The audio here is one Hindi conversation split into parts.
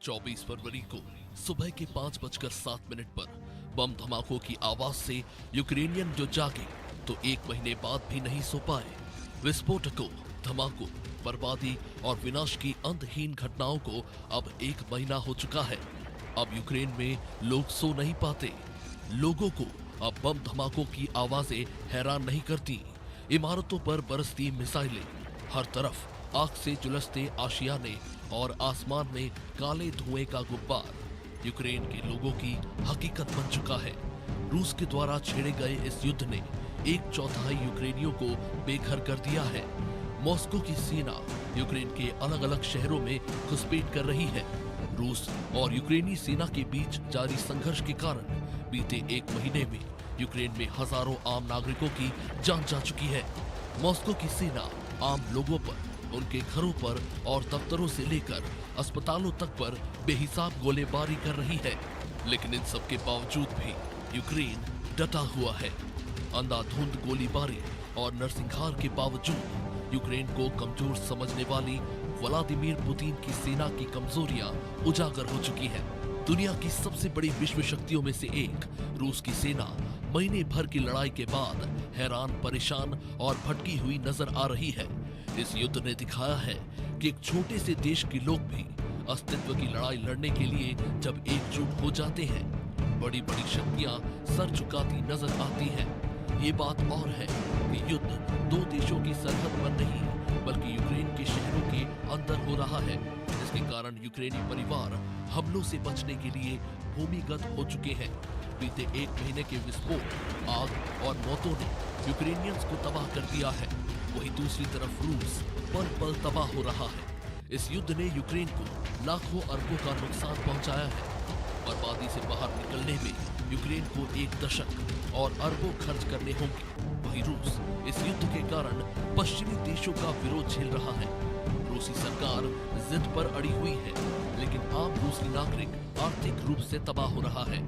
24 फरवरी को सुबह के 5:07 पर बम धमाकों की आवाज से यूक्रेनियन जो जागे तो एक महीने बाद भी नहीं सो पाए। विस्फोटकों, धमाकों, बर्बादी और विनाश की अंतहीन घटनाओं को अब एक महीना हो चुका है। अब यूक्रेन में लोग सो नहीं पाते। लोगों को अब बम धमाकों की आवाजें हैरान नहीं करती। इमारतों पर बरसती मिसाइलें, हर तरफ आग से झुलसते आशियाने और आसमान में काले धुएं का गुब्बार यूक्रेन के लोगों की हकीकत बन चुका है। रूस के द्वारा छेड़े गए इस युद्ध ने 1/4 यूक्रेनियों को बेघर कर दिया है। मॉस्को की सेना यूक्रेन के अलग अलग शहरों में घुसपैठ कर रही है। रूस और यूक्रेनी सेना के बीच जारी संघर्ष के कारण बीते एक महीने में यूक्रेन में हजारों आम नागरिकों की जान जा चुकी है। मॉस्को की सेना आम लोगों पर, उनके घरों पर और दफ्तरों से लेकर अस्पतालों तक पर बेहिसाब गोलीबारी कर रही है। लेकिन इन सब के बावजूद भी यूक्रेन डटा हुआ है। अंधाधुंध गोलीबारी और नरसंहार के बावजूद यूक्रेन को कमजोर समझने वाली व्लादिमीर पुतिन की सेना की कमजोरियां उजागर हो चुकी है। दुनिया की सबसे बड़ी विश्व शक्तियों में से एक रूस की सेना महीने भर की लड़ाई के बाद हैरान, परेशान और भटकी हुई नजर आ रही है। इस युद्ध ने दिखाया है कि एक छोटे से देश के लोग भी अस्तित्व की लड़ाई लड़ने के लिए जब एकजुट हो जाते हैं, बड़ी बड़ी शक्तियां सर झुकाती नजर आती हैं। ये बात और है कि युद्ध दो देशों की सरहद पर नहीं बल्कि यूक्रेन के शहरों के अंदर हो रहा है, जिसके कारण यूक्रेनी परिवार हमलों से बचने के लिए भूमिगत हो चुके हैं। बीते एक महीने के विस्फोट, आग और मौतों ने यूक्रेनियंस को तबाह कर दिया है। वहीं दूसरी तरफ रूस पल पल तबाह हो रहा है। इस युद्ध ने यूक्रेन को लाखों अरबों का नुकसान पहुंचाया है। बर्बादी से बाहर निकलने में यूक्रेन को 1 दशक और अरबों खर्च करने होंगे। वहीं रूस इस युद्ध के कारण पश्चिमी देशों का विरोध झेल रहा है। रूसी सरकार जिद पर अड़ी हुई है, लेकिन आम रूसी नागरिक आर्थिक रूप से तबाह हो रहा है।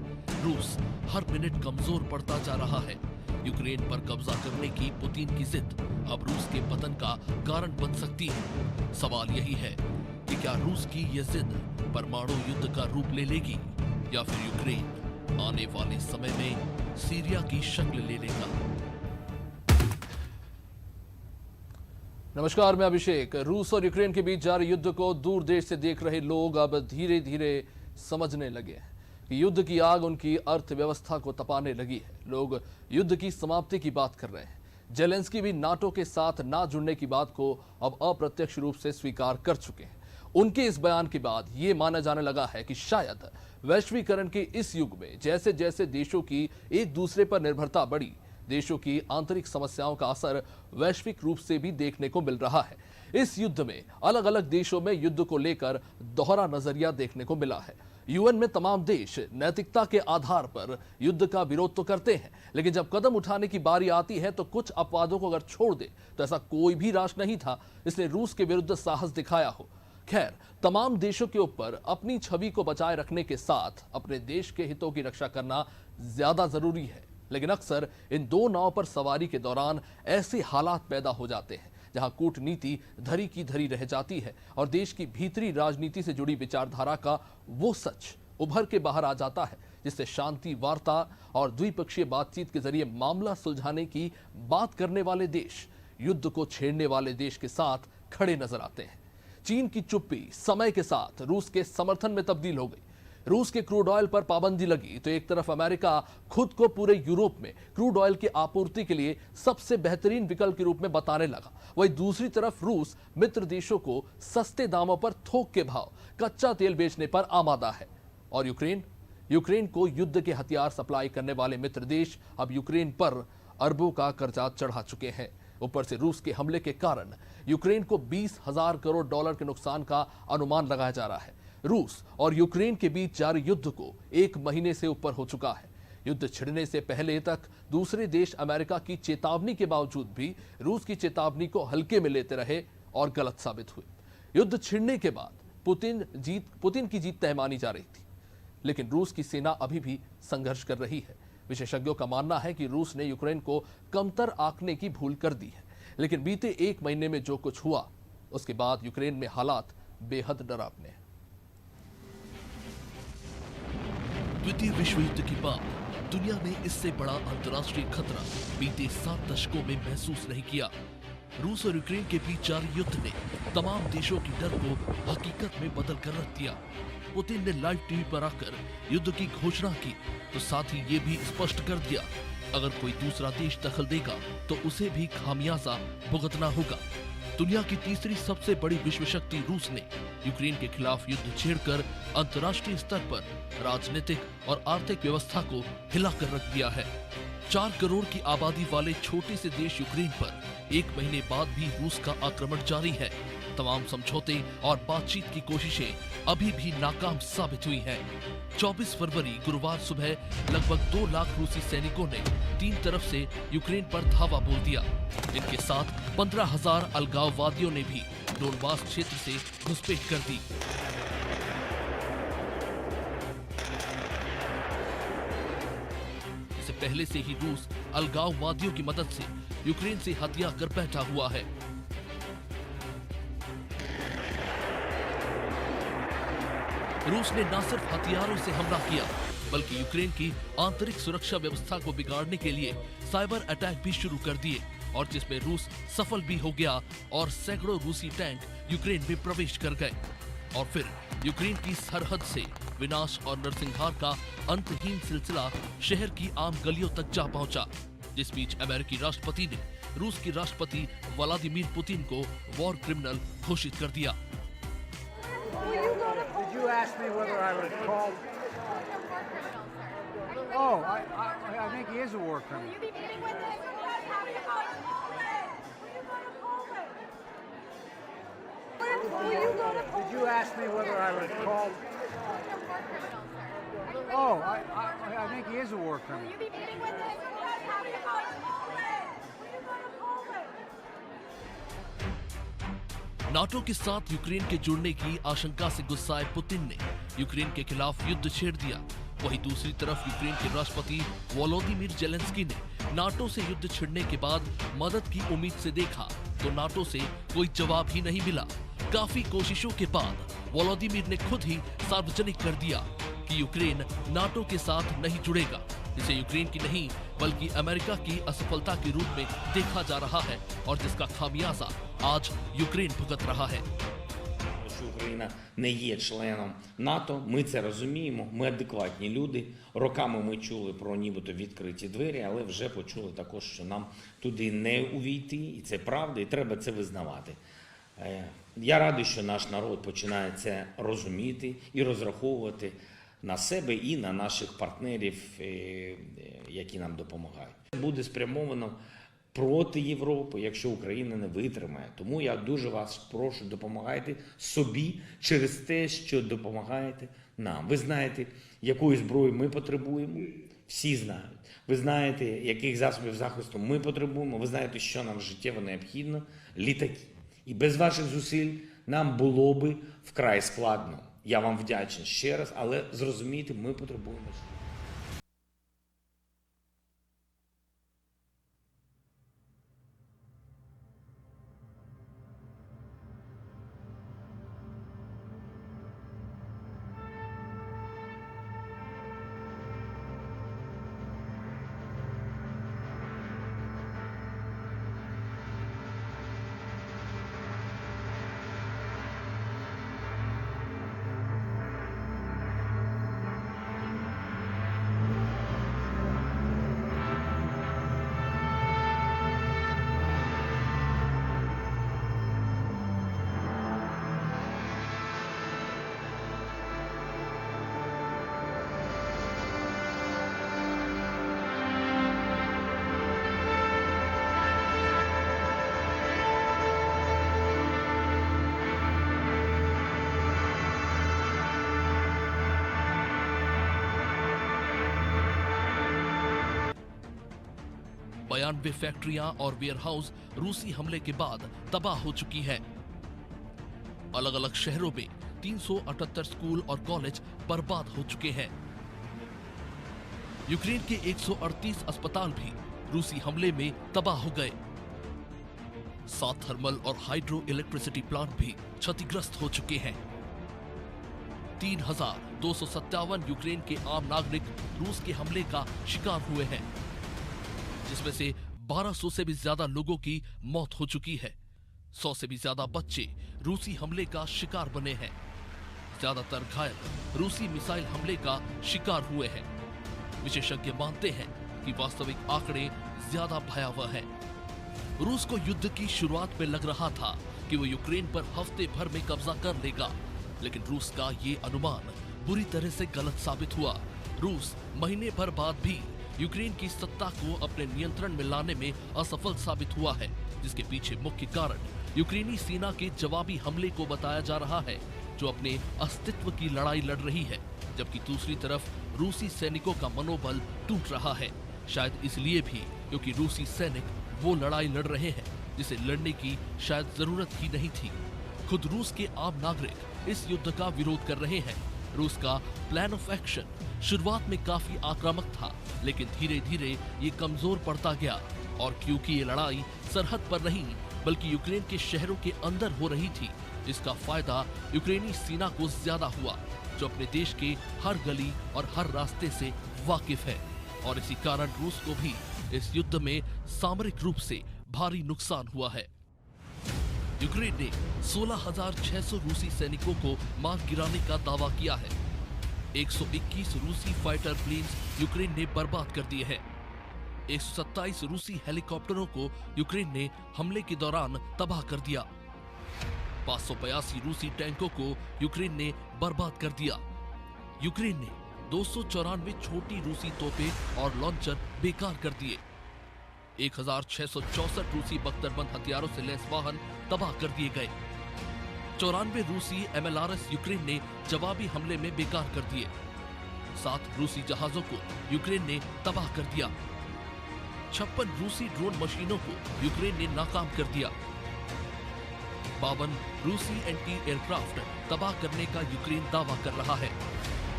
रूस हर मिनट कमजोर पड़ता जा रहा है। यूक्रेन पर कब्जा करने की पुतिन की जिद अब रूस के पतन का कारण बन सकती है। सवाल यही है कि क्या रूस की यह जिद परमाणु युद्ध का रूप ले लेगी या फिर यूक्रेन आने वाले समय में सीरिया की शक्ल ले लेगा। नमस्कार, मैं अभिषेक। रूस और यूक्रेन के बीच जारी युद्ध को दूर देश से देख रहे लोग अब धीरे धीरे समझने लगे हैं कि युद्ध की आग उनकी अर्थव्यवस्था को तपाने लगी है। लोग युद्ध की समाप्ति की बात कर रहे हैं। जेलेंस्की भी नाटो के साथ ना जुड़ने की बात को अब अप्रत्यक्ष रूप से स्वीकार कर चुके हैं। उनके इस बयान के बाद ये माना जाने लगा है कि शायद वैश्वीकरण के इस युग में जैसे जैसे देशों की एक दूसरे पर निर्भरता बढ़ी, देशों की आंतरिक समस्याओं का असर वैश्विक रूप से भी देखने को मिल रहा है। इस युद्ध में अलग अलग देशों में युद्ध को लेकर दोहरा नजरिया देखने को मिला है। यूएन में तमाम देश नैतिकता के आधार पर युद्ध का विरोध तो करते हैं, लेकिन जब कदम उठाने की बारी आती है तो कुछ अपवादों को अगर छोड़ दे तो ऐसा कोई भी राष्ट्र नहीं था इसने रूस के विरुद्ध साहस दिखाया हो। खैर, तमाम देशों के ऊपर अपनी छवि को बचाए रखने के साथ अपने देश के हितों की रक्षा करना ज्यादा जरूरी है, लेकिन अक्सर इन दो नाव पर सवारी के दौरान ऐसे हालात पैदा हो जाते हैं जहां कूटनीति धरी की धरी रह जाती है और देश की भीतरी राजनीति से जुड़ी विचारधारा का वो सच उभर के बाहर आ जाता है, जिससे शांति वार्ता और द्विपक्षीय बातचीत के जरिए मामला सुलझाने की बात करने वाले देश युद्ध को छेड़ने वाले देश के साथ खड़े नजर आते हैं। चीन की चुप्पी समय के साथ रूस के समर्थन में तब्दील हो गई। रूस के क्रूड ऑयल पर पाबंदी लगी तो एक तरफ अमेरिका खुद को पूरे यूरोप में क्रूड ऑयल की आपूर्ति के लिए सबसे बेहतरीन विकल्प के रूप में बताने लगा। वहीं दूसरी तरफ रूस मित्र देशों को सस्ते दामों पर थोक के भाव कच्चा तेल बेचने पर आमादा है। और यूक्रेन को युद्ध के हथियार सप्लाई करने वाले मित्र देश अब यूक्रेन पर अरबों का कर्जा चढ़ा चुके हैं। ऊपर से रूस के हमले के कारण यूक्रेन को 20,000 करोड़ डॉलर के नुकसान का अनुमान लगाया जा रहा है। रूस और यूक्रेन के बीच जारी युद्ध को एक महीने से ऊपर हो चुका है। युद्ध छिड़ने से पहले तक दूसरे देश अमेरिका की चेतावनी के बावजूद भी रूस की चेतावनी को हल्के में लेते रहे और गलत साबित हुए। युद्ध छिड़ने के बाद पुतिन की जीत तय मानी जा रही थी, लेकिन रूस की सेना अभी भी संघर्ष कर रही है। विशेषज्ञों का मानना है कि रूस ने यूक्रेन को कमतर आंकने की भूल कर दी है, लेकिन बीते एक महीने में जो कुछ हुआ उसके बाद यूक्रेन में हालात बेहद डरावने हैं। द्वितीय विश्व युद्ध के बाद दुनिया ने इससे बड़ा अंतर्राष्ट्रीय खतरा बीते 7 दशकों में महसूस नहीं किया। रूस और यूक्रेन के बीच जारी युद्ध ने तमाम देशों की डर को हकीकत में बदल कर रख दिया। पुतिन ने लाइव टीवी पर आकर युद्ध की घोषणा की तो साथ ही ये भी स्पष्ट कर दिया, अगर कोई दूसरा देश दखल देगा तो उसे भी खामियाजा भुगतना होगा। दुनिया की तीसरी सबसे बड़ी विश्व शक्ति रूस ने यूक्रेन के खिलाफ युद्ध छेड़कर अंतर्राष्ट्रीय स्तर पर राजनीतिक और आर्थिक व्यवस्था को हिलाकर रख दिया है। 4 करोड़ की आबादी वाले छोटे से देश यूक्रेन पर 1 महीने बाद भी रूस का आक्रमण जारी है। तमाम समझौते और बातचीत की कोशिशें अभी भी नाकाम साबित हुई हैं। 24 फरवरी गुरुवार सुबह लगभग 2 लाख रूसी सैनिकों ने 3 तरफ से यूक्रेन पर धावा बोल दिया। इनके साथ 15,000 अलगाववादियों ने भी डोनबास क्षेत्र से घुसपैठ कर दी। इससे पहले से ही रूस अलगाववादियों की मदद से यूक्रेन से हथिया कर बैठा हुआ है। रूस ने न सिर्फ हथियारों से हमला किया बल्कि यूक्रेन की आंतरिक सुरक्षा व्यवस्था को बिगाड़ने के लिए साइबर अटैक भी शुरू कर दिए और जिसमें रूस सफल भी हो गया और सैकड़ों रूसी टैंक यूक्रेन में प्रवेश कर गए। और फिर यूक्रेन की सरहद से विनाश और नरसंहार का अंतहीन सिलसिला शहर की आम गलियों तक जा पहुंचा। जिस बीच अमेरिकी राष्ट्रपति ने रूस के राष्ट्रपति व्लादिमीर पुतिन को वॉर क्रिमिनल घोषित कर दिया। Did you ask me whether I was called? Oh, I think he is a war criminal. Will you be meeting with him? Will you go to Poland? Will you go to Poland? Did you ask me whether I was called? Oh, I think he is a war Will criminal. you be meeting with him? Will you go to Poland? Will you go to Poland? NATO के साथ यूक्रेन के जुड़ने की आशंका से गुस्साए पुतिन ने यूक्रेन के खिलाफ युद्ध छेड़ दिया। वहीं दूसरी तरफ यूक्रेन के राष्ट्रपति वोलोदिमीर जेलेंस्की ने नाटो से युद्ध छिड़ने के बाद मदद की उम्मीद से देखा तो नाटो से कोई जवाब ही नहीं मिला। काफी कोशिशों के बाद वोलोदिमीर ने खुद ही सार्वजनिक कर दिया कि यूक्रेन नाटो के साथ नहीं जुड़ेगा। इसे यूक्रेन की नहीं बल्कि अमेरिका की असफलता के रूप में देखा जा रहा है और जिसका खामियाजा आज यूक्रेन भुगत रहा है। Що Україна не є членом НАТО, ми це розуміємо, ми адекватні люди. Роками ми чули про нібито відкриті двері, але вже почули також, що нам туди не увійти, і це правда, і треба це визнавати. Я радий, що наш народ починає це розуміти і розраховувати на себе і на наших партнерів, які нам допомагають. Буде спрямовано проти Європи, якщо Україна не витримає. Тому я дуже вас прошу, допомагайте собі через те, що допомагаєте нам. Ви знаєте, якої зброї ми потребуємо, всі знають. Ви знаєте, яких засобів захисту ми потребуємо, ви знаєте, що нам життєво необхідно – літаки. І без ваших зусиль нам було би вкрай складно. Я вам вдячний ще раз, але зрозумійте, ми потребуємо. बयानबे फैक्ट्रियां और वेयरहाउस रूसी हमले के बाद तबाह हो चुकी हैं। अलग अलग शहरों में 378 स्कूल और कॉलेज बर्बाद हो चुके हैं। यूक्रेन के 138 अस्पताल भी रूसी हमले में तबाह हो गए। 7 थर्मल और हाइड्रो इलेक्ट्रिसिटी प्लांट भी क्षतिग्रस्त हो चुके हैं। 3000 257 यूक्रेन के आम नागरिक रूस के हमले का शिकार हुए हैं, जिसमें से 1200 से भी ज्यादा लोगों की मौत हो चुकी है। 100 से भी ज्यादा बच्चे रूसी हमले का शिकार बने हैं। ज्यादातर घायल रूसी मिसाइल हमले का शिकार हुए हैं। विशेषज्ञ मानते हैं कि वास्तविक आंकड़े ज्यादा भयावह हैं। रूस को युद्ध की शुरुआत में लग रहा था कि वो यूक्रेन पर हफ्ते भर में कब्जा कर लेगा, लेकिन रूस का ये अनुमान बुरी तरह से गलत साबित हुआ। रूस महीने भर बाद भी यूक्रेन की सत्ता को अपने नियंत्रण में लाने में असफल साबित हुआ है, जिसके पीछे मुख्य कारण यूक्रेनी सेना के जवाबी हमले को बताया जा रहा है, जो अपने अस्तित्व की लड़ाई लड़ रही है, जबकि दूसरी तरफ रूसी सैनिकों का मनोबल टूट रहा है। शायद इसलिए भी क्योंकि रूसी सैनिक वो लड़ाई लड़ रहे हैं जिसे लड़ने की शायद जरूरत ही नहीं थी। खुद रूस के आम नागरिक इस युद्ध का विरोध कर रहे हैं। रूस का प्लान ऑफ एक्शन शुरुआत में काफी आक्रामक था, लेकिन धीरे धीरे ये कमजोर पड़ता गया, और क्योंकि ये लड़ाई सरहद पर नहीं बल्कि यूक्रेन के शहरों के अंदर हो रही थी, इसका फायदा यूक्रेनी सेना को ज्यादा हुआ, जो अपने देश के हर गली और हर रास्ते से वाकिफ है। और इसी कारण रूस को भी इस युद्ध में सामरिक रूप से भारी नुकसान हुआ है। यूक्रेन ने 16,600 रूसी सैनिकों को मार गिराने का दावा किया है। 121 रूसी फाइटर प्लेन्स यूक्रेन ने बर्बाद कर दिए हैं। 127 रूसी हेलीकॉप्टरों को यूक्रेन ने हमले के दौरान तबाह कर दिया। 582 रूसी टैंकों को यूक्रेन ने बर्बाद कर दिया। यूक्रेन ने 294 छोटी रूसी तोपें और लॉन्चर बेकार कर दिए। 1664 रूसी बख्तरबंद हथियारों से लैस वाहन तबाह कर दिए गए। 94 रूसी MLRS यूक्रेन ने जवाबी हमले में बेकार कर दिए। 7 रूसी जहाजों को यूक्रेन ने तबाह कर दिया। 56 रूसी ड्रोन मशीनों को यूक्रेन ने नाकाम कर दिया। 52 रूसी एंटी एयरक्राफ्ट तबाह करने का यूक्रेन दावा कर रहा है।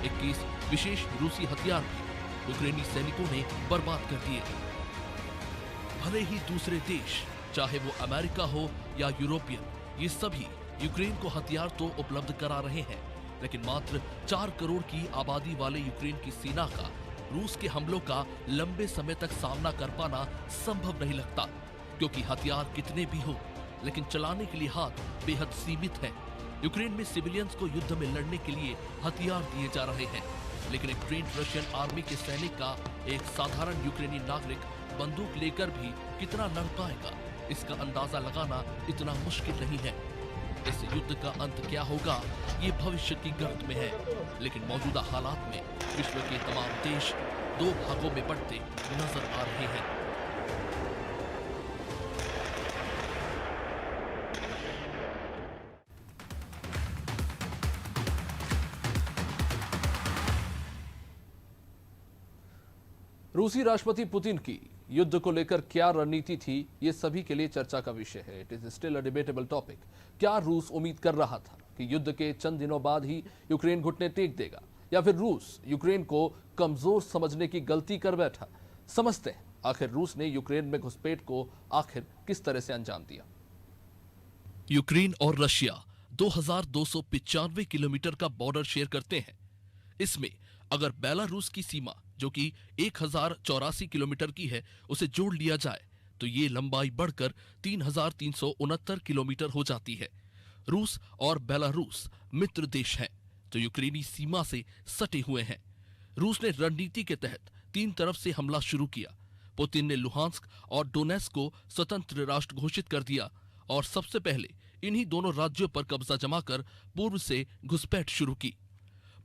21 विशेष रूसी हथियार भी यूक्रेनी सैनिकों ने बर्बाद कर दिए। भले ही दूसरे देश, चाहे वो अमेरिका हो या यूरोपियन, ये सभी यूक्रेन को हथियार तो उपलब्ध करा रहे हैं, लेकिन मात्र 4 करोड़ की आबादी वाले यूक्रेन की सेना का रूस के हमलों का लंबे समय तक सामना कर पाना संभव नहीं लगता, क्योंकि हथियार कितने भी हो, लेकिन चलाने के लिए हाथ बेहद सीमित है। यूक्रेन में सिविलियंस को युद्ध में लड़ने के लिए हथियार दिए जा रहे हैं, लेकिन एक ट्रेंड रशियन आर्मी के सैनिक का एक साधारण यूक्रेनी नागरिक बंदूक लेकर भी कितना लड़ पाएगा, इसका अंदाजा लगाना इतना मुश्किल नहीं है। इस युद्ध का अंत क्या होगा, ये भविष्य की गर्त में है, लेकिन मौजूदा हालात में विश्व के तमाम देश 2 भागों में बंटते नजर आ रहे हैं। रूसी राष्ट्रपति पुतिन की युद्ध को लेकर क्या रणनीति थी, ये सभी के लिए चर्चा का विषय है। It is still a debatable topic. क्या रूस उम्मीद कर रहा था कि युद्ध के चंद दिनों बाद ही यूक्रेन घुटने टेक देगा, या फिर रूस यूक्रेन को कमजोर समझने की गलती कर बैठा? समझते हैं आखिर रूस ने यूक्रेन में घुसपैठ को आखिर किस तरह से अंजाम दिया। यूक्रेन और रशिया 2295 किलोमीटर का बॉर्डर शेयर करते हैं। इसमें अगर बेलारूस की सीमा, जो कि 1084 किलोमीटर की है, उसे जोड़ लिया जाए तो ये लंबाई बढ़कर 3369 किलोमीटर हो जाती है। रूस और बेलारूस मित्र देश हैं, जो यूक्रेनी सीमा से सटे हुए हैं। रूस ने रणनीति के तहत 3 तरफ से हमला शुरू किया। पुतिन ने लुहांस्क और डोनेस्क को स्वतंत्र राष्ट्र घोषित कर दिया और सबसे पहले इन्हीं दोनों राज्यों पर कब्जा जमाकर पूर्व से घुसपैठ शुरू की।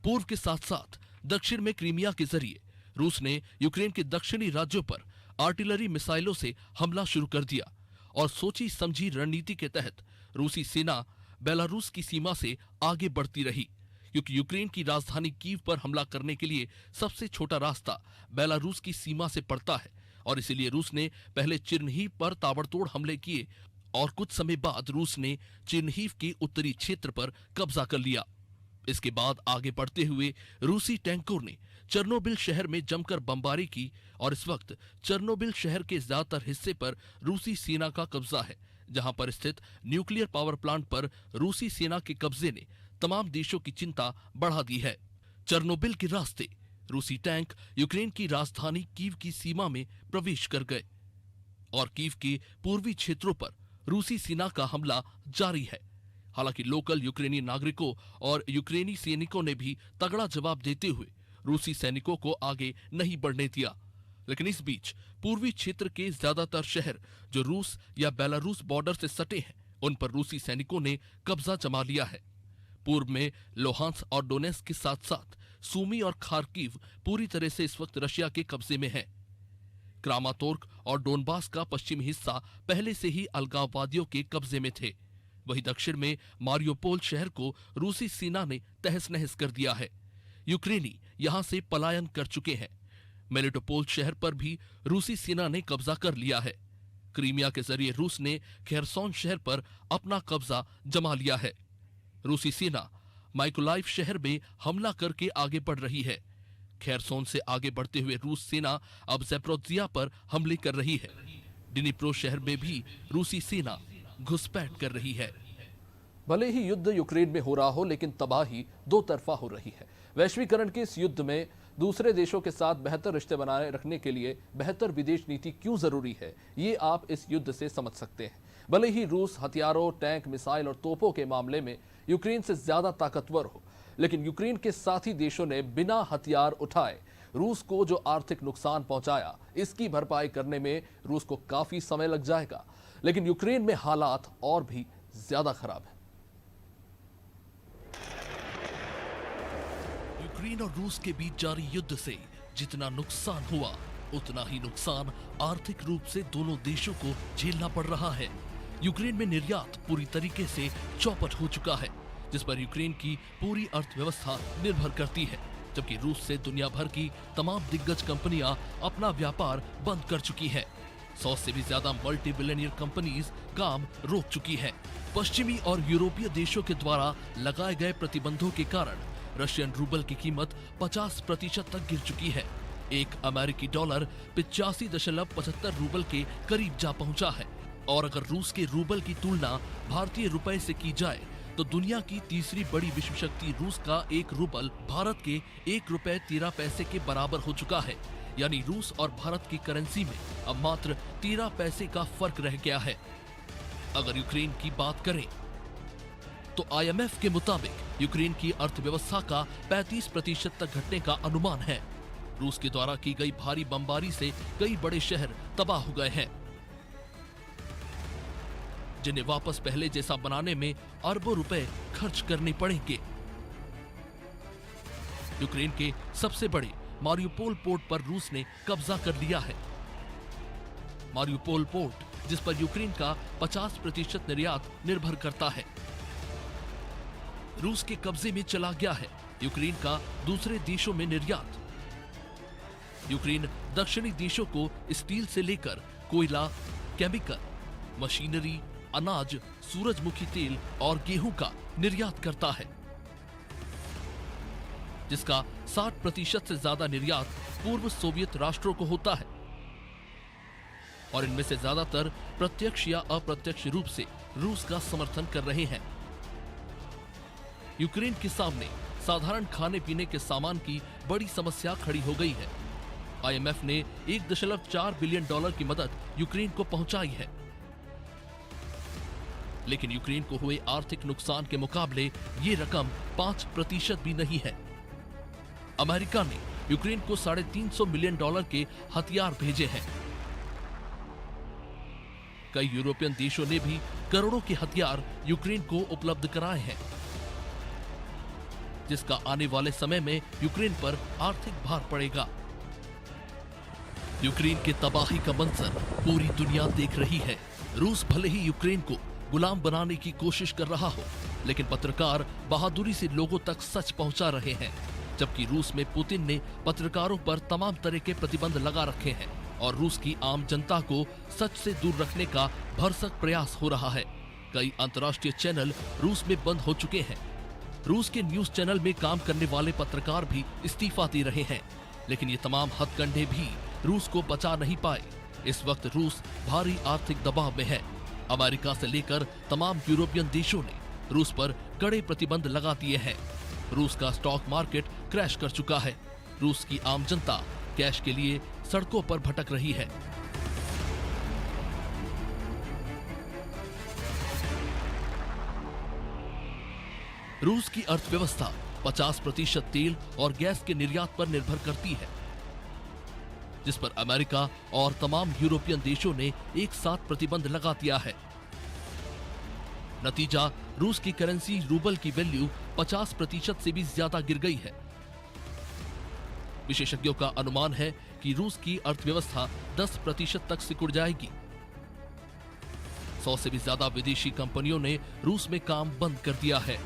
पूर्व के साथ साथ दक्षिण में क्रीमिया के जरिए रूस ने यूक्रेन के दक्षिणी राज्यों पर आर्टिलरी मिसाइलों से हमला शुरू कर दिया और सोची समझी रणनीति के तहत रूसी सेना बेलारूस की सीमा से आगे बढ़ती रही, क्योंकि यूक्रेन की राजधानी कीव पर हमला करने के लिए सबसे छोटा रास्ता बेलारूस की सीमा से पड़ता है, और इसीलिए रूस ने पहले चिर्नहीव पर ताबड़तोड़ हमले किए और कुछ समय बाद रूस ने चिर्नहीव के उत्तरी क्षेत्र पर कब्जा कर लिया। इसके बाद आगे बढ़ते हुए रूसी टैंकों ने चेर्नोबिल शहर में जमकर बमबारी की और इस वक्त चेर्नोबिल शहर के ज्यादातर हिस्से पर रूसी सेना का कब्जा है, जहां पर स्थित न्यूक्लियर पावर प्लांट पर रूसी सेना के कब्जे ने तमाम देशों की चिंता बढ़ा दी है। चेर्नोबिल के रास्ते रूसी टैंक यूक्रेन की राजधानी कीव की सीमा में प्रवेश कर गए और कीव के पूर्वी क्षेत्रों पर रूसी सेना का हमला जारी है। हालांकि लोकल यूक्रेनी नागरिकों और यूक्रेनी सैनिकों ने भी तगड़ा जवाब देते हुए रूसी सैनिकों को आगे नहीं बढ़ने दिया। लेकिन इस बीच पूर्वी क्षेत्र के ज्यादातर शहर जो रूस या बेलारूस बॉर्डर से सटे हैं, उन पर रूसी सैनिकों ने कब्जा जमा लिया है। पूर्व में लोहांस्क और डोनेट्स्क के साथ साथ सूमी और खार्किव पूरी तरह से इस वक्त रशिया के कब्जे में है। क्रामातोर्क और डोनबास का पश्चिमी हिस्सा पहले से ही अलगाववादियों के कब्जे में थे। वहीं दक्षिण में मारियोपोल शहर को रूसी सेना ने तहस नहस कर दिया है। यूक्रेनी यहां से पलायन कर चुके हैं। मेलिटोपोल शहर पर भी रूसी सेना ने कब्जा कर लिया है। क्रीमिया के जरिए रूस ने खेरसोन शहर पर अपना कब्जा जमा लिया है। रूसी सेना माइकोलाइव शहर में हमला करके आगे बढ़ रही है। खेरसोन से आगे बढ़ते हुए रूस सेना अब ज़ैपोरिज़िया पर हमले कर रही है। डिनिप्रो शहर में भी रूसी सेना घुसपैठ कर रही है। भले ही युद्ध यूक्रेन में हो रहा हो, लेकिन तबाही दो तरफा हो रही है। वैश्वीकरण के इस युद्ध में दूसरे देशों के साथ बेहतर रिश्ते बनाए रखने के लिए बेहतर विदेश नीति क्यों जरूरी है, ये आप इस युद्ध से समझ सकते हैं। भले ही रूस हथियारों, टैंक, मिसाइल और तोपों के मामले में यूक्रेन से ज्यादा ताकतवर हो, लेकिन यूक्रेन के साथी देशों ने बिना हथियार उठाए रूस को जो आर्थिक नुकसान पहुंचाया, इसकी भरपाई करने में रूस को काफी समय लग जाएगा। लेकिन यूक्रेन में हालात और भी ज्यादा खराब है। यूक्रेन और रूस के बीच जारी युद्ध से जितना नुकसान हुआ, उतना ही नुकसान आर्थिक रूप से दोनों देशों को झेलना पड़ रहा है। यूक्रेन में निर्यात पूरी तरीके से चौपट हो चुका है, जिस पर यूक्रेन की पूरी अर्थव्यवस्था निर्भर करती है, जबकि रूस से दुनिया भर की तमाम दिग्गज कंपनियां अपना व्यापार बंद कर चुकी है। 100 से भी ज्यादा मल्टी बिलियनियर कंपनीज काम रोक चुकी है। पश्चिमी और यूरोपीय देशों के द्वारा लगाए गए प्रतिबंधों के कारण रशियन रूबल की कीमत 50% तक गिर चुकी है। एक अमेरिकी डॉलर 85.75 रूबल के करीब जा पहुंचा है। और अगर रूस के रूबल की तुलना भारतीय रुपए से की जाए तो दुनिया की तीसरी बड़ी विश्व शक्ति रूस का एक रूबल भारत के 1 रुपए 13 पैसे के बराबर हो चुका है। यानी रूस और भारत की करेंसी में अब मात्र 13 पैसे का फर्क रह गया है। अगर यूक्रेन की बात करें तो IMF के मुताबिक यूक्रेन की अर्थव्यवस्था का 35% तक घटने का अनुमान है। रूस के द्वारा की गई भारी बमबारी से कई बड़े शहर तबाह हो गए हैं, जिन्हें वापस पहले जैसा बनाने में अरबों रुपए खर्च करने पड़ेंगे। यूक्रेन के सबसे बड़े मारियोपोल पोर्ट पर रूस ने कब्जा कर लिया है। मारियोपोल पोर्ट, जिस पर यूक्रेन का 50% निर्यात निर्भर करता है, रूस के कब्जे में चला गया है। यूक्रेन का दूसरे देशों में निर्यात। यूक्रेन दक्षिणी देशों को स्टील से लेकर कोयला, केमिकल, मशीनरी, अनाज, सूरजमुखी तेल और गेहूं का निर्यात करता है, जिसका 60% से ज्यादा निर्यात पूर्व सोवियत राष्ट्रों को होता है। और इनमें से ज्यादातर प्रत्यक्ष या अप्रत्यक्ष रूप से रूस का समर्थन कर रहे हैं। यूक्रेन के सामने साधारण खाने पीने के सामान की बड़ी समस्या खड़ी हो गई है। IMF ने $1.4 बिलियन की मदद यूक्रेन को पहुंचाई है, लेकिन यूक्रेन को हुए आर्थिक नुकसान के मुकाबले ये रकम 5% भी नहीं है। अमेरिका ने यूक्रेन को $350 मिलियन के हथियार भेजे हैं। कई यूरोपियन देशों ने भी करोड़ों के हथियार यूक्रेन को उपलब्ध कराए हैं, जिसका आने वाले समय में यूक्रेन पर आर्थिक भार पड़ेगा। यूक्रेन के तबाही का मंजर पूरी दुनिया देख रही है। रूस भले ही यूक्रेन को गुलाम बनाने की कोशिश कर रहा हो, लेकिन पत्रकार बहादुरी से लोगों तक सच पहुंचा रहे हैं, जबकि रूस में पुतिन ने पत्रकारों पर तमाम तरह के प्रतिबंध लगा रखे हैं और रूस की आम जनता को सच से दूर रखने का भरसक प्रयास हो रहा है। कई अंतर्राष्ट्रीय चैनल रूस में बंद हो चुके हैं। रूस के न्यूज चैनल में काम करने वाले पत्रकार भी इस्तीफा दे रहे हैं, लेकिन ये तमाम हथकंडे भी रूस को बचा नहीं पाए। इस वक्त रूस भारी आर्थिक दबाव में है। अमेरिका से लेकर तमाम यूरोपियन देशों ने रूस पर कड़े प्रतिबंध लगा दिए हैं। रूस का स्टॉक मार्केट क्रैश कर चुका है। रूस की आम जनता कैश के लिए सड़कों पर भटक रही है। रूस की अर्थव्यवस्था 50% तेल और गैस के निर्यात पर निर्भर करती है, जिस पर अमेरिका और तमाम यूरोपियन देशों ने एक साथ प्रतिबंध लगा दिया है। नतीजा, रूस की करेंसी रूबल की वैल्यू 50% से भी ज्यादा गिर गई है। विशेषज्ञों का अनुमान है कि रूस की अर्थव्यवस्था 10% तक सिकुड़ जाएगी। 100 से भी ज्यादा विदेशी कंपनियों ने रूस में काम बंद कर दिया है।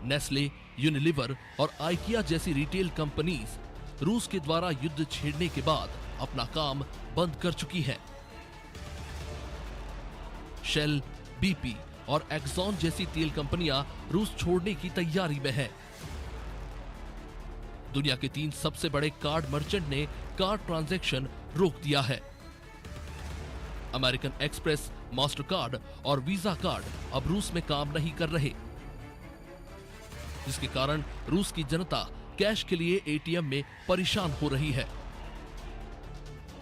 नेस्ले, यूनिलीवर और आइकिया जैसी रिटेल कंपनीज रूस के द्वारा युद्ध छेड़ने के बाद अपना काम बंद कर चुकी हैं। शेल, बीपी और एक्सॉन जैसी तेल कंपनियां रूस छोड़ने की तैयारी में हैं। दुनिया के 3 सबसे बड़े कार्ड मर्चेंट ने कार्ड ट्रांजैक्शन रोक दिया है। अमेरिकन एक्सप्रेस, मास्टर कार्ड और वीजा कार्ड अब रूस में काम नहीं कर रहे, जिसके कारण रूस की जनता कैश के लिए एटीएम में परेशान हो रही है।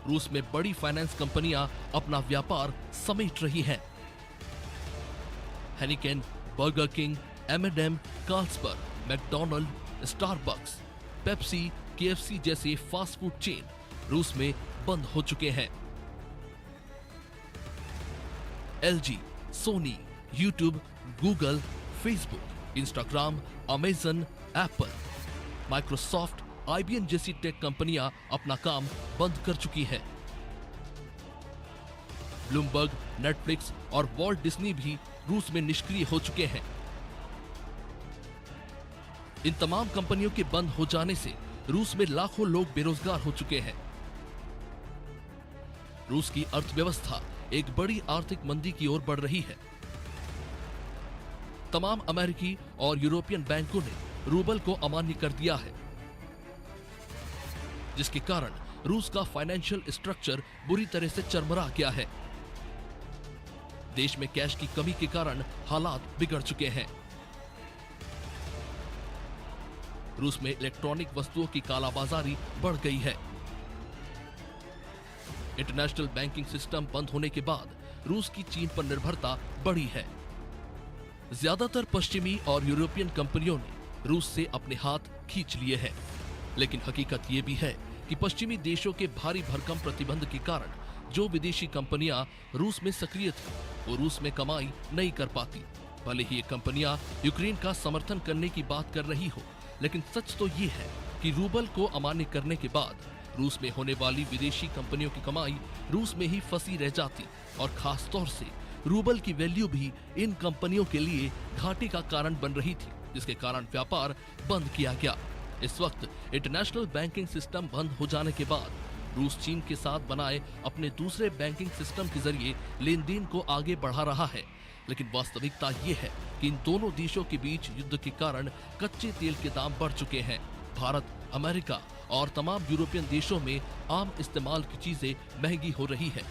रूस में बड़ी फाइनेंस कंपनियां अपना व्यापार समेट रही हैं। Heineken, Burger King, M&M, Carlsberg, McDonald, Starbucks, Pepsi, KFC जैसे फास्ट फूड चेन रूस में बंद हो चुके हैं। LG, Sony, YouTube, Google, Facebook, Instagram, Amazon, Apple, Microsoft, IBM जैसी टेक कंपनियां अपना काम बंद कर चुकी है। ब्लूमबर्ग, नेटफ्लिक्स और वॉल्ट डिज्नी भी रूस में निष्क्रिय हो चुके हैं। इन तमाम कंपनियों के बंद हो जाने से रूस में लाखों लोग बेरोजगार हो चुके हैं। रूस की अर्थव्यवस्था एक बड़ी आर्थिक मंदी की ओर बढ़ रही है। तमाम अमेरिकी और यूरोपियन बैंकों ने रूबल को अमान्य कर दिया है, जिसके कारण रूस का फाइनेंशियल स्ट्रक्चर बुरी तरह से चरमरा गया है। देश में कैश की कमी के कारण हालात बिगड़ चुके हैं। रूस में इलेक्ट्रॉनिक वस्तुओं की कालाबाजारी बढ़ गई है। इंटरनेशनल बैंकिंग सिस्टम बंद होने के बाद रूस की चीन पर निर्भरता बढ़ी है। ज्यादातर पश्चिमी और यूरोपियन कंपनियों ने रूस से अपने हाथ खींच लिए हैं, लेकिन हकीकत यह भी है कि पश्चिमी देशों के भारी भरकम प्रतिबंध के कारण जो विदेशी कंपनियां रूस में सक्रिय थी, वो रूस में कमाई नहीं कर पाती। भले ही ये कंपनियां यूक्रेन का समर्थन करने की बात कर रही हो, लेकिन सच तो ये है कि रूबल को अमान्य करने के बाद रूस में होने वाली विदेशी कंपनियों की कमाई रूस में ही फंसी रह जाती और खास तौर से रूबल की वैल्यू भी इन कंपनियों के लिए घाटे का कारण बन रही थी, जिसके कारण व्यापार बंद किया गया। इस वक्त इंटरनेशनल बैंकिंग सिस्टम बंद हो जाने के बाद रूस चीन के साथ बनाए अपने दूसरे बैंकिंग सिस्टम के जरिए लेन देन को आगे बढ़ा रहा है, लेकिन वास्तविकता ये है कि इन दोनों देशों के बीच युद्ध के कारण कच्चे तेल के दाम बढ़ चुके हैं। भारत, अमेरिका और तमाम यूरोपियन देशों में आम इस्तेमाल की चीजें महंगी हो रही है।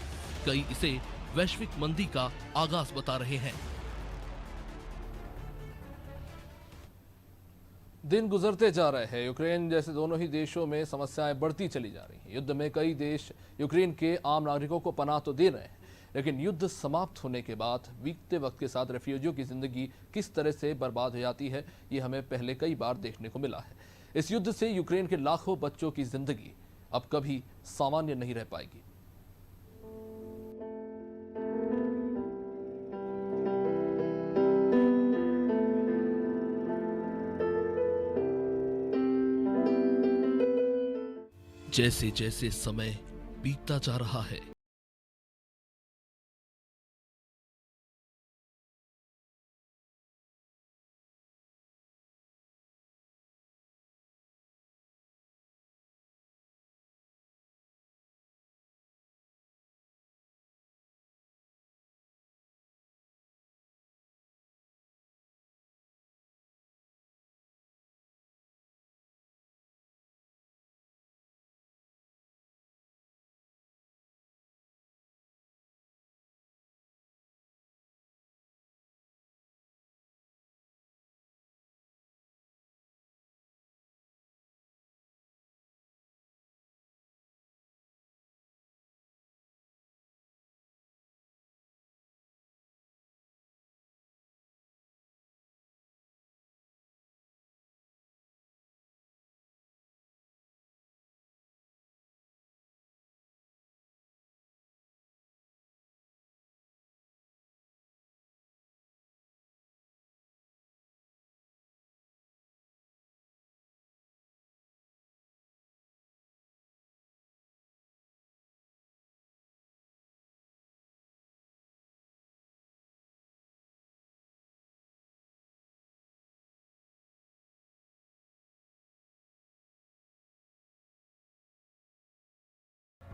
कई इसे वैश्विक मंदी का आगाज बता रहे हैं। दिन गुजरते जा रहे हैं। यूक्रेन जैसे दोनों ही देशों में समस्याएं बढ़ती चली जा रही हैं। युद्ध में कई देश यूक्रेन के आम नागरिकों को पनाह तो दे रहे हैं, लेकिन युद्ध समाप्त होने के बाद बीतते वक्त के साथ रेफ्यूजियों की जिंदगी किस तरह से बर्बाद हो जाती है, ये हमें पहले कई बार देखने को मिला है। इस युद्ध से यूक्रेन के लाखों बच्चों की जिंदगी अब कभी सामान्य नहीं रह पाएगी। जैसे जैसे समय बीतता जा रहा है,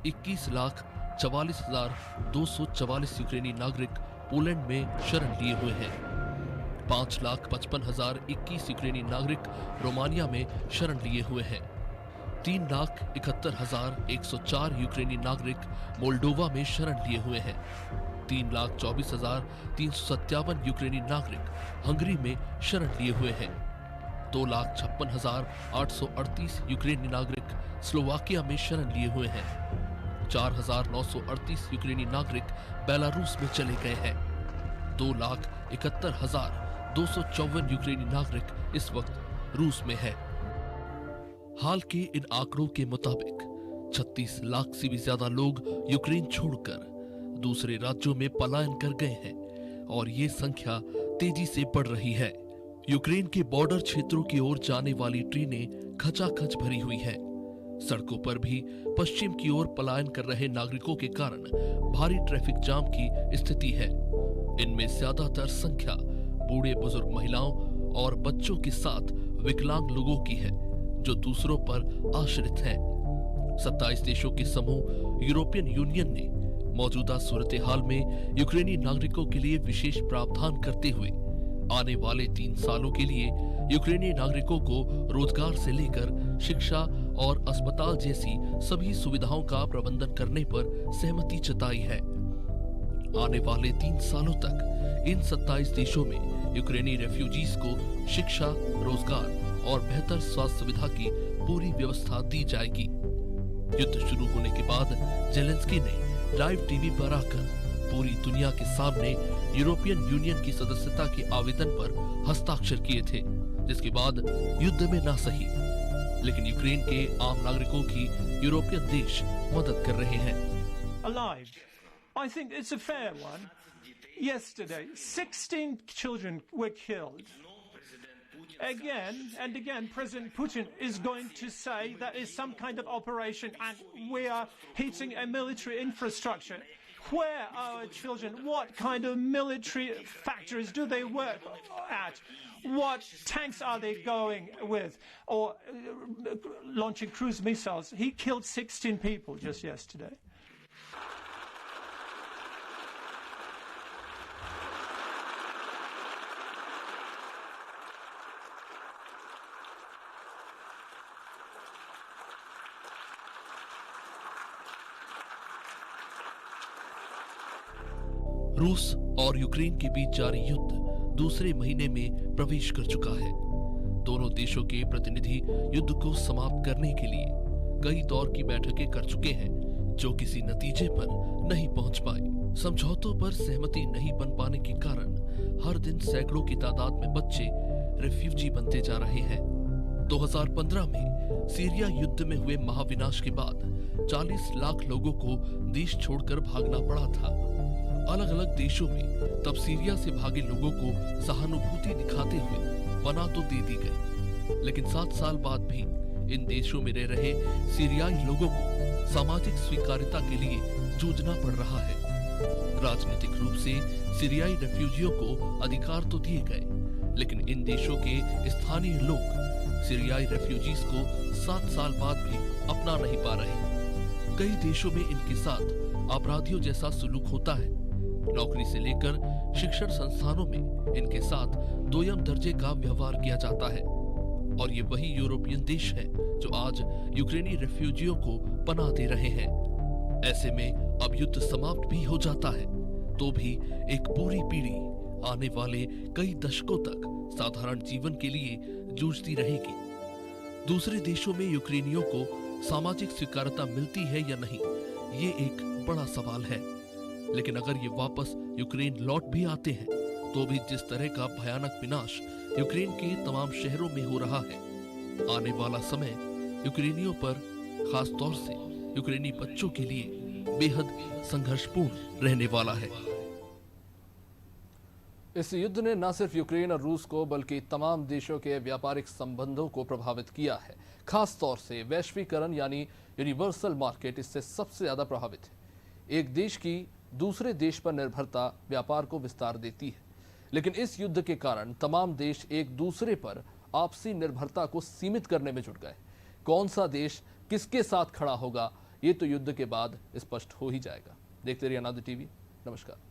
21,44,244 यूक्रेनी नागरिक पोलैंड में शरण लिए हुए हैं। 5,55,021 यूक्रेनी नागरिक रोमानिया में शरण लिए हुए हैं। 3,71,104 यूक्रेनी नागरिक मोल्डोवा में शरण लिए हुए हैं। 3,24,357 यूक्रेनी नागरिक हंगरी में शरण लिए हुए हैं। 2,56,838 यूक्रेनी नागरिक स्लोवाकिया में शरण लिए हुए हैं। 4,938 यूक्रेनी नागरिक बेलारूस में चले गए हैं। 2,71,254 यूक्रेनी नागरिक इस वक्त रूस में है। हाल के इन आंकड़ों के मुताबिक 36 लाख से भी ज्यादा लोग यूक्रेन छोड़कर दूसरे राज्यों में पलायन कर गए हैं और ये संख्या तेजी से बढ़ रही है। यूक्रेन के बॉर्डर क्षेत्रों की ओर जाने वाली ट्रेनें खचाखच भरी हुई हैं। सड़कों पर भी पश्चिम की ओर पलायन कर रहे नागरिकों के कारण भारी ट्रैफिक जाम की स्थिति है। इनमें ज्यादातर संख्या बूढ़े बुजुर्ग महिलाओं और बच्चों के साथ विकलांग लोगों की है जो दूसरों पर आश्रित हैं। 27 देशों के समूह यूरोपियन यूनियन ने मौजूदा सूरत हाल में यूक्रेनी नागरिकों के लिए विशेष प्रावधान करते हुए आने वाले 3 सालों के लिए यूक्रेनी नागरिकों को रोजगार से लेकर शिक्षा और अस्पताल जैसी सभी सुविधाओं का प्रबंधन करने पर सहमति जताई है। आने वाले 3 सालों तक इन 27 देशों में यूक्रेनी रेफ्यूजीज को शिक्षा, रोजगार और बेहतर स्वास्थ्य सुविधा की पूरी व्यवस्था दी जाएगी। युद्ध शुरू होने के बाद जेलेंस्की ने लाइव टीवी पर आकर पूरी दुनिया के सामने यूरोपियन यूनियन की सदस्यता के आवेदन पर हस्ताक्षर किए थे, जिसके बाद युद्ध में ना सही लेकिन यूक्रेन के आम नागरिकों की यूरोपियन देश मदद कर रहे हैं। Alive. I think it's a fair one. Yesterday, 16 children were killed. Again and again, President Putin is going to say that is some kind of operation and we are hitting a military infrastructure. Where are our children? What kind of military factories do they work at? What tanks are they going with? Or launching cruise missiles? He killed 16 people just yesterday. रूस और यूक्रेन के बीच जारी युद्ध दूसरे महीने में प्रवेश कर चुका है। दोनों देशों के प्रतिनिधि युद्ध को समाप्त करने के लिए कई दौर की बैठकें कर चुके हैं जो किसी नतीजे पर नहीं पहुंच पाए। समझौतों पर सहमति नहीं बन पाने के कारण हर दिन सैकड़ों की तादाद में बच्चे रेफ्यूजी बनते जा रहे हैं। 2015 में सीरिया युद्ध में हुए महाविनाश के बाद 40 लाख लोगों को देश छोड़कर भागना पड़ा था। अलग अलग देशों में तब सीरिया से भागे लोगों को सहानुभूति दिखाते हुए पनाह तो दे दी गई, लेकिन 7 साल बाद भी इन देशों में रह रहे सीरियाई लोगों को सामाजिक स्वीकार्यता के लिए जूझना पड़ रहा है। राजनीतिक रूप से सीरियाई रेफ्यूजियों को अधिकार तो दिए गए, लेकिन इन देशों के स्थानीय लोग सीरियाई रेफ्यूजीज को 7 साल बाद भी अपना नहीं पा रहे। कई देशों में इनके साथ अपराधियों जैसा सुलूक होता है। नौकरी से लेकर शिक्षण संस्थानों में इनके साथ दोयम दर्जे का व्यवहार किया जाता है। और ये वही यूरोपियन देश है जो आज यूक्रेनी रेफ्यूजियों को पनाह दे रहे हैं। ऐसे में अब युद्ध समाप्त भी हो जाता है तो भी एक पूरी पीढ़ी आने वाले कई दशकों तक साधारण जीवन के लिए जूझती रहेगी। दूसरे देशों में यूक्रेनियों को सामाजिक स्वीकार्यता मिलती है या नहीं, ये एक बड़ा सवाल है। लेकिन अगर ये वापस यूक्रेन लौट भी आते हैं तो भी जिस तरह का भयानक विनाश यूक्रेन के तमाम शहरों में हो रहा है, आने वाला समय यूक्रेनियों पर, खास तौर से यूक्रेनी बच्चों के लिए बेहद संघर्षपूर्ण रहने वाला है। इस युद्ध ने न सिर्फ यूक्रेन और रूस को बल्कि तमाम देशों के व्यापारिक संबंधों को प्रभावित किया है। खास तौर से वैश्वीकरण यानी यूनिवर्सल मार्केट इससे सबसे ज्यादा प्रभावित है। एक देश की दूसरे देश पर निर्भरता व्यापार को विस्तार देती है, लेकिन इस युद्ध के कारण तमाम देश एक दूसरे पर आपसी निर्भरता को सीमित करने में जुट गए। कौन सा देश किसके साथ खड़ा होगा, ये तो युद्ध के बाद स्पष्ट हो ही जाएगा। देखते रहिए अनादि टीवी। नमस्कार।